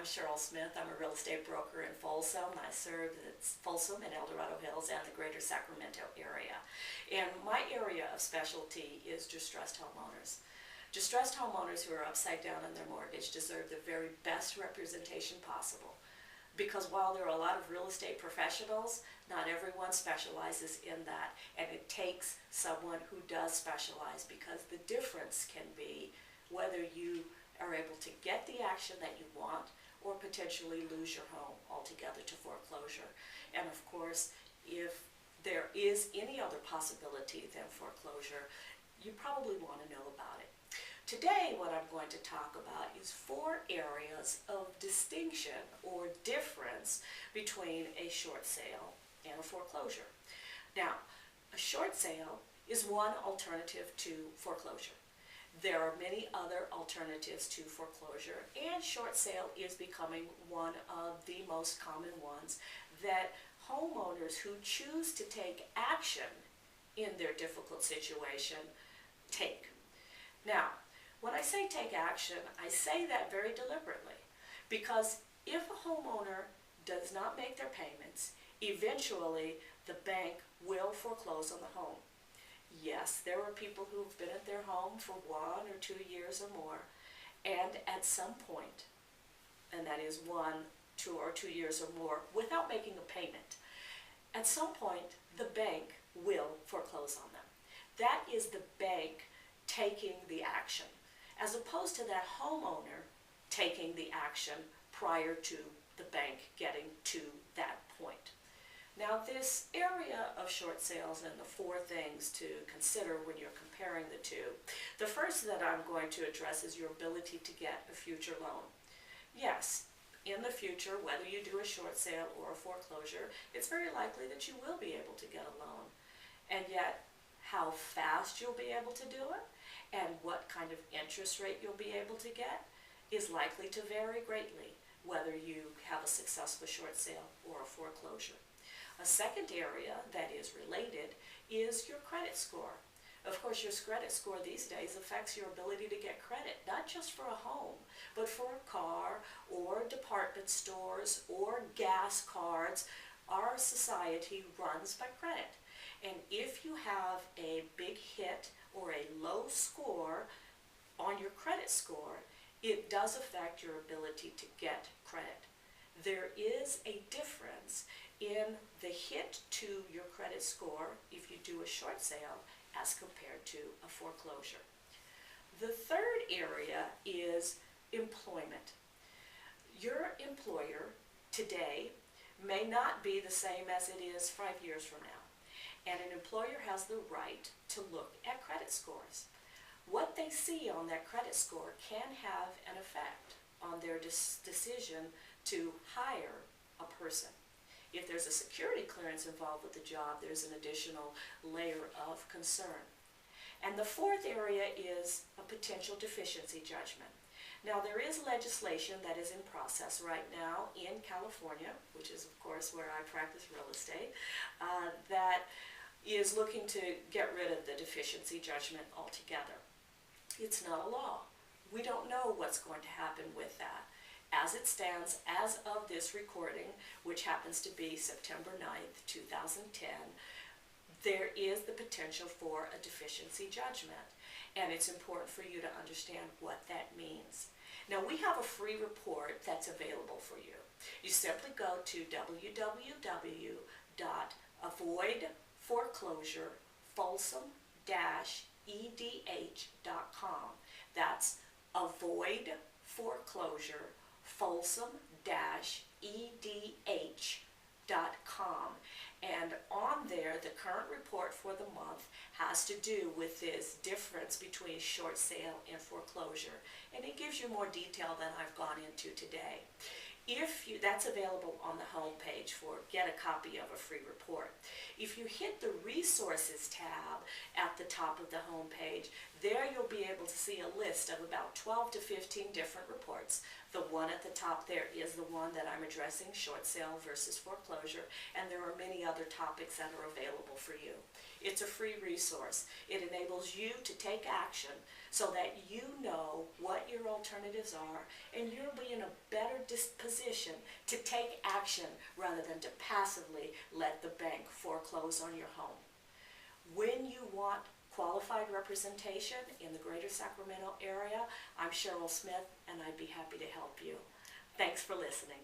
I'm Cheryl Smith. I'm a real estate broker in Folsom. I serve Folsom and El Dorado Hills and the greater Sacramento area. And my area of specialty is distressed homeowners. Distressed homeowners who are upside down on their mortgage deserve the very best representation possible. Because while there are a lot of real estate professionals, not everyone specializes in that. And it takes someone who does specialize, because the difference can be whether you are able to get the action that you want or potentially lose your home altogether to foreclosure. And of course, if there is any other possibility than foreclosure, you probably want to know about it. Today, what I'm going to talk about is 4 areas of distinction or difference between a short sale and a foreclosure. Now, a short sale is one alternative to foreclosure. There are many other alternatives to foreclosure, and short sale is becoming one of the most common ones that homeowners who choose to take action in their difficult situation take. Now, when I say take action, I say that very deliberately, because if a homeowner does not make their payments, eventually the bank will foreclose on the home. Yes, there are people who've been at their home for 1 or 2 years or more, and at some point, and that is 1, 2, or 2 years or more, without making a payment, at some point the bank will foreclose on them. That is the bank taking the action, as opposed to that homeowner taking the action prior to the bank getting to that point. Now, this area of short sales and the 4 things to consider when you're comparing the two. The first that I'm going to address is your ability to get a future loan. Yes, in the future, whether you do a short sale or a foreclosure, it's very likely that you will be able to get a loan. And yet, how fast you'll be able to do it and what kind of interest rate you'll be able to get is likely to vary greatly, whether you have a successful short sale or a foreclosure. A second area that is related is your credit score. Of course, your credit score these days affects your ability to get credit, not just for a home, but for a car or department stores or gas cards. Our society runs by credit. And if you have a big hit or a low score on your credit score, it does affect your ability to get credit. There is a difference in the hit to your credit score if you do a short sale as compared to a foreclosure. The third area is employment. Your employer today may not be the same as it is 5 years from now, and an employer has the right to look at credit scores. What they see on that credit score can have an effect on their decision to hire a person. If there's a security clearance involved with the job, there's an additional layer of concern. And the 4th area is a potential deficiency judgment. Now, there is legislation that is in process right now in California, which is, of course, where I practice real estate, that is looking to get rid of the deficiency judgment altogether. It's not a law. We don't know what's going to happen with that. As it stands, as of this recording, which happens to be September 9th, 2010, there is the potential for a deficiency judgment. And it's important for you to understand what that means. Now, we have a free report that's available for you. You simply go to www.avoidforeclosure-folsom-edh.com. That's avoidforeclosure-folsom-edh.com. And on there, the current report for the month has to do with this difference between short sale and foreclosure. And it gives you more detail than I've gone into today. That's available on the home page for get a copy of a free report. If you hit the resources tab at the top of the home page, there you'll be able to see a list of about 12 to 15 different reports. The one at the top there is the one that I'm addressing, short sale versus foreclosure, and there are many other topics that are available for you. It's a free resource. It enables you to take action so that you know what your alternatives are, and you'll be in a better disposition to take action rather than to passively let the bank foreclose on your home. When you want qualified representation in the greater Sacramento area, I'm Cheryl Smith, and I'd be happy to help you. Thanks for listening.